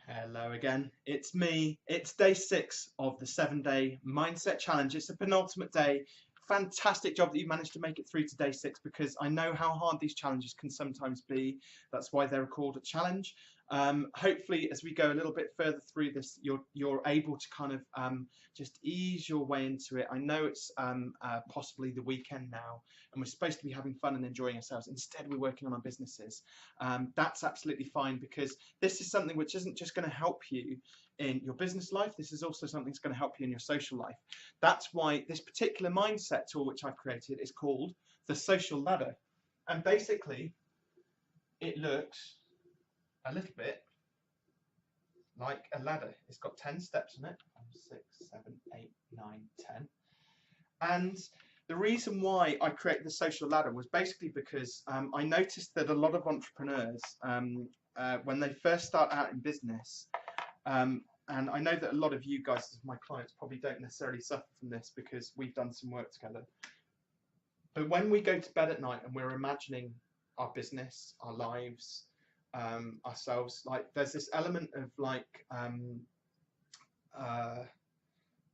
Hello again, it's me. It's day 6 of the 7-day mindset challenge. It's the penultimate day. Fantastic job that you managed to make it through to day 6, because I know how hard these challenges can sometimes be. That's why they're called a challenge. Hopefully, as we go a little bit further through this, you're able to kind of just ease your way into it. I know it's possibly the weekend now, and we're supposed to be having fun and enjoying ourselves. Instead, we're working on our businesses. That's absolutely fine, because this is something which isn't just going to help you in your business life. This is also something that's going to help you in your social life. That's why this particular mindset tool which I've created is called the social ladder. And basically, it looks a little bit like a ladder. It's got 10 steps in it. 6, 7, 8, 9, 10. And the reason why I created the social ladder was basically because I noticed that a lot of entrepreneurs, when they first start out in business, and I know that a lot of you guys, as my clients, probably don't necessarily suffer from this because we've done some work together. But when we go to bed at night and we're imagining our business, our lives, ourselves, like there's this element of like,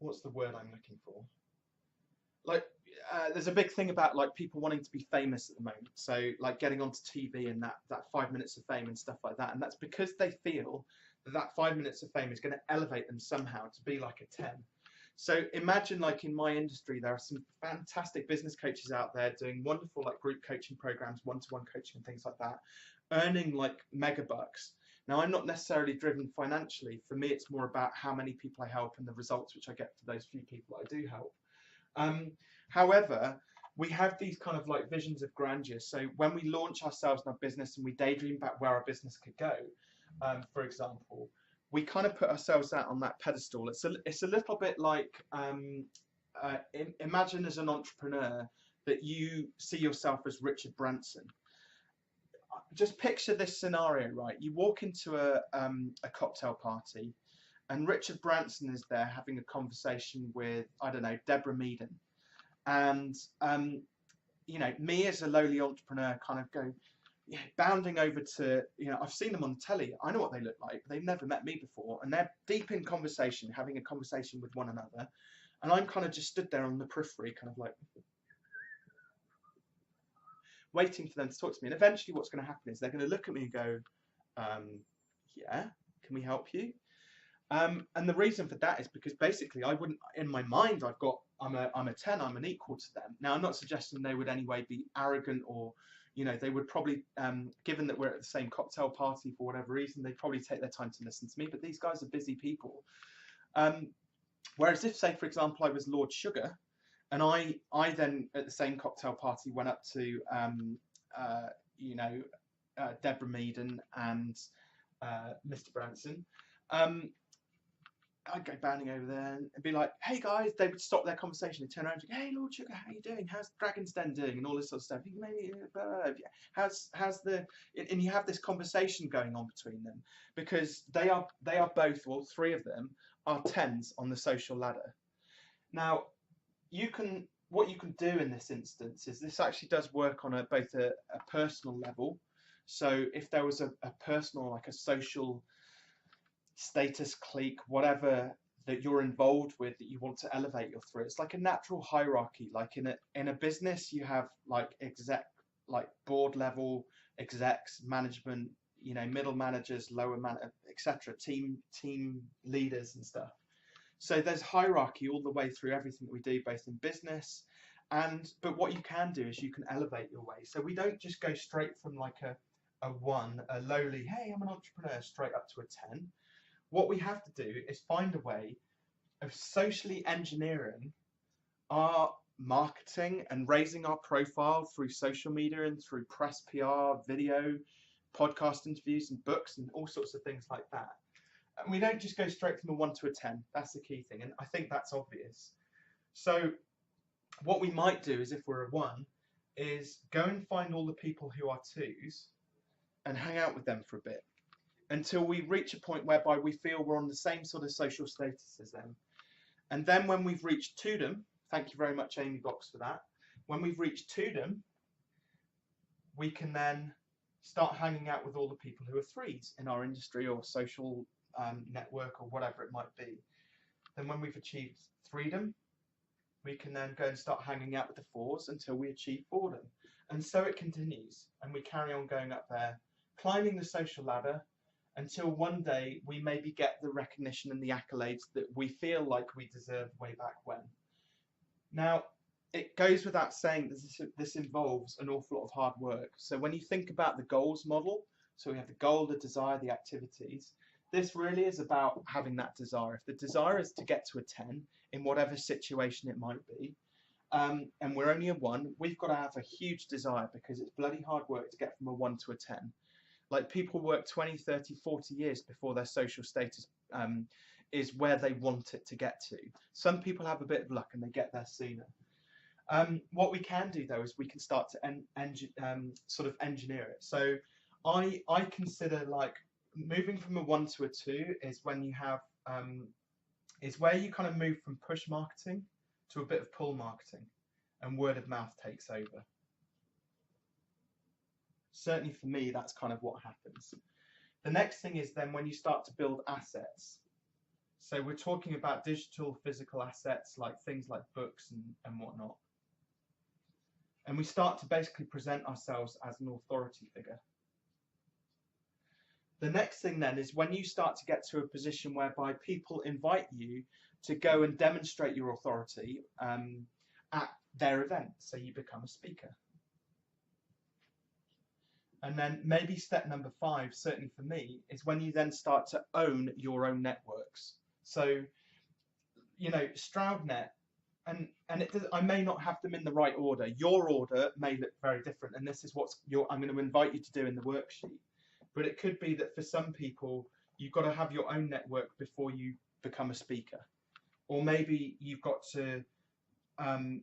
what's the word I'm looking for? Like, there's a big thing about like people wanting to be famous at the moment. So like getting onto TV and that 5 minutes of fame and stuff like that. And that's because they feel that 5 minutes of fame is going to elevate them somehow to be like a 10. So imagine, like in my industry, there are some fantastic business coaches out there doing wonderful like group coaching programs, one-to-one coaching and things like that, earning like mega bucks. Now, I'm not necessarily driven financially. For me, it's more about how many people I help and the results which I get for those few people I do help. However, we have these kind of like visions of grandeur. So when we launch ourselves in our business and we daydream about where our business could go, for example, we kind of put ourselves out on that pedestal. It's a little bit like, imagine as an entrepreneur that you see yourself as Richard Branson. Just picture this scenario, right? You walk into a cocktail party, and Richard Branson is there having a conversation with, I don't know, Deborah Meaden. And, you know, me as a lowly entrepreneur kind of go, yeah, bounding over to, you know, I've seen them on telly. I know what they look like. They've never met me before. And they're deep in conversation, having a conversation with one another. And I'm kind of just stood there on the periphery, kind of like waiting for them to talk to me. And eventually what's going to happen is they're going to look at me and go, yeah, can we help you? And the reason for that is because basically I wouldn't, in my mind, I'm a 10, I'm an equal to them. Now, I'm not suggesting they would anyway be arrogant or, you know, they would probably, given that we're at the same cocktail party for whatever reason, they'd probably take their time to listen to me. But these guys are busy people. Whereas if, say, for example, I was Lord Sugar, and I then at the same cocktail party went up to, you know, Deborah Meaden and Mr. Branson, I'd go bounding over there and be like, hey guys, they would stop their conversation and turn around and go, hey Lord Sugar, how you doing? How's Dragon's Den doing? And all this sort of stuff. How's the, and you have this conversation going on between them, because they are both, well, 3 of them are 10s on the social ladder. Now, what you can do in this instance is this actually does work on both a personal level. So if there was a personal, like a social status clique, whatever that you're involved with that you want to elevate your through, it's like a natural hierarchy. Like in a business, you have like board level execs, management, you know, middle managers, lower etc., team leaders and stuff. So there's hierarchy all the way through everything that we do, both in business but what you can do is you can elevate your way. So we don't just go straight from like a 1, a lowly, hey, I'm an entrepreneur, straight up to a 10. What we have to do is find a way of socially engineering our marketing and raising our profile through social media and through press, PR, video, podcast interviews and books and all sorts of things like that. And we don't just go straight from a 1 to a 10. That's the key thing. And I think that's obvious. So what we might do is, if we're a 1, is go and find all the people who are 2s and hang out with them for a bit, until we reach a point whereby we feel we're on the same sort of social status as them. And then when we've reached 2dom, thank you very much, Amy Box, for that. When we've reached 2dom, we can then start hanging out with all the people who are 3s in our industry or social network or whatever it might be. Then when we've achieved freedom, we can then go and start hanging out with the fours until we achieve boredom. And so it continues, and we carry on going up there, climbing the social ladder until one day we maybe get the recognition and the accolades that we feel like we deserved way back when. Now, it goes without saying that this involves an awful lot of hard work. So when you think about the goals model, so we have the goal, the desire, the activities, this really is about having that desire. If the desire is to get to a 10 in whatever situation it might be, and we're only a 1, we've got to have a huge desire, because it's bloody hard work to get from a 1 to a 10. Like, people work 20, 30, 40 years before their social status is where they want it to get to. Some people have a bit of luck and they get there sooner. What we can do, though, is we can start to sort of engineer it. So I consider, like, moving from a 1 to a 2 is when you have is where you kind of move from push marketing to a bit of pull marketing, and word of mouth takes over. Certainly for me, that's kind of what happens. The next thing is then when you start to build assets. So we're talking about digital, physical assets, like things like books and whatnot. And we start to basically present ourselves as an authority figure. The next thing then is when you start to get to a position whereby people invite you to go and demonstrate your authority at their event. So you become a speaker. And then maybe step number 5, certainly for me, is when you then start to own your own networks. So, you know, StroudNet, and I may not have them in the right order. Your order may look very different, and this is what I'm going to invite you to do in the worksheet. But it could be that for some people, you've got to have your own network before you become a speaker. Or maybe you've got to own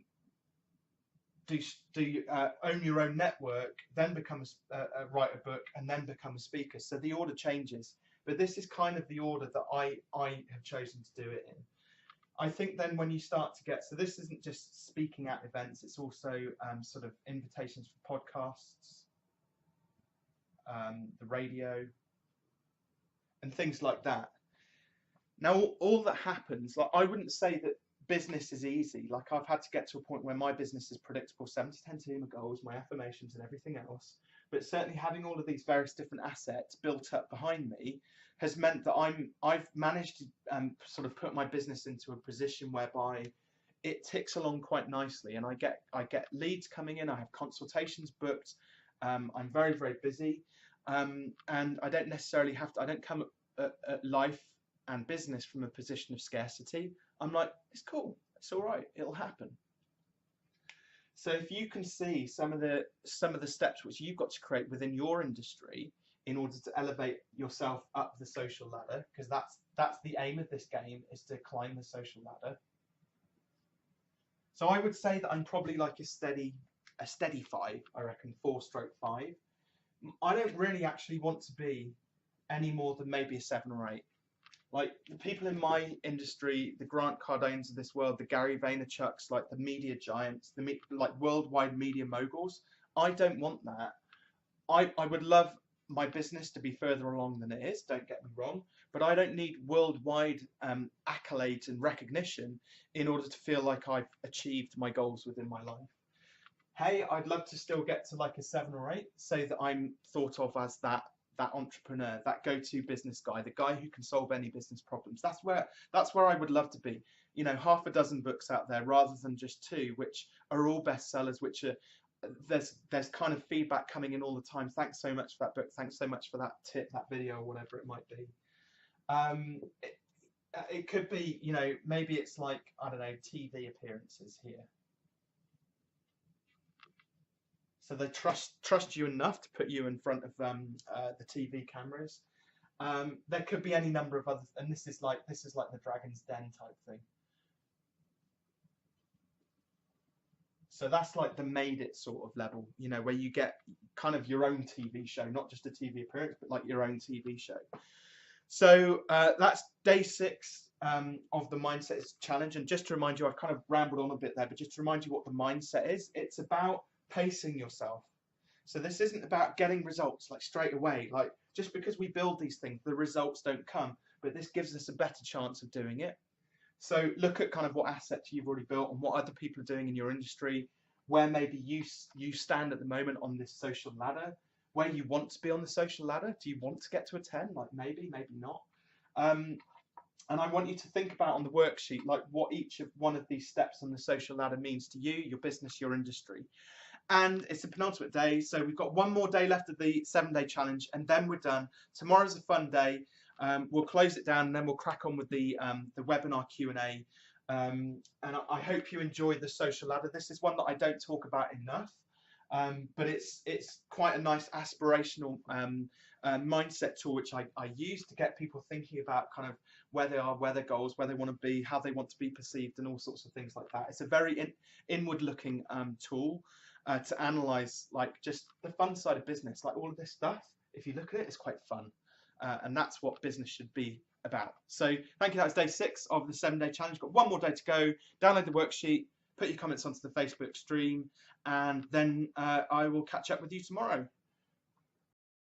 your own network, then become write a book, and then become a speaker. So the order changes. But this is kind of the order that I have chosen to do it in. I think then when you start to get, so this isn't just speaking at events, it's also sort of invitations for podcasts, the radio, and things like that. Now, all that happens, like, I wouldn't say that business is easy. Like, I've had to get to a point where my business is predictable, 7-10 team goals, my affirmations and everything else. But certainly having all of these various different assets built up behind me has meant that I've managed to sort of put my business into a position whereby it ticks along quite nicely, and I get leads coming in, I have consultations booked, I'm very, very busy, and I don't necessarily have to, I don't come at life and business from a position of scarcity. I'm like, it's cool, it's all right, it'll happen. So if you can see some of the steps which you've got to create within your industry in order to elevate yourself up the social ladder, because that's the aim of this game, is to climb the social ladder. So I would say that I'm probably like a steady 5, I reckon, 4/5. I don't really actually want to be any more than maybe a 7 or 8. Like, the people in my industry, the Grant Cardones of this world, the Gary Vaynerchuks, like the media giants, like worldwide media moguls, I don't want that. I would love my business to be further along than it is, don't get me wrong, but I don't need worldwide accolades and recognition in order to feel like I've achieved my goals within my life. Hey, I'd love to still get to like a 7 or 8, so that I'm thought of as that entrepreneur, that go-to business guy, the guy who can solve any business problems. That's where I would love to be. You know, half a dozen books out there rather than just 2, which are all bestsellers, which are there's kind of feedback coming in all the time. Thanks so much for that book. Thanks so much for that tip, that video, or whatever it might be. It could be, you know, maybe it's like, I don't know, TV appearances here. So they trust you enough to put you in front of the TV cameras. There could be any number of other, and this is like the Dragon's Den type thing. So that's like the Made It sort of level, you know, where you get kind of your own TV show, not just a TV appearance, but like your own TV show. So that's day 6 of the Mindset Challenge. And just to remind you, I've kind of rambled on a bit there, but just to remind you what the mindset is, it's about pacing yourself. So this isn't about getting results like straight away. Like, Just because we build these things, the results don't come, but this gives us a better chance of doing it. So look at kind of what assets you've already built and what other people are doing in your industry, where maybe you stand at the moment on this social ladder, where you want to be on the social ladder. Do you want to get to a 10? Like maybe not. And I want you to think about on the worksheet, like what each of one of these steps on the social ladder means to you, your business, your industry. And it's the penultimate day, so we've got one more day left of the 7-day challenge, and then we're done. Tomorrow's a fun day. We'll close it down, and then we'll crack on with the webinar Q&A. And I hope you enjoy the social ladder. This is one that I don't talk about enough, but it's quite a nice aspirational mindset tool which I use to get people thinking about kind of where they are, where their goals, where they want to be, how they want to be perceived, and all sorts of things like that. It's a very inward-looking tool to analyze like just the fun side of business, like all of this stuff. If you look at it, it's quite fun, and that's what business should be about. So thank you. That was day 6 of the 7-day challenge. Got one more day to go. Download the worksheet, put your comments onto the Facebook stream, and then I will catch up with you tomorrow.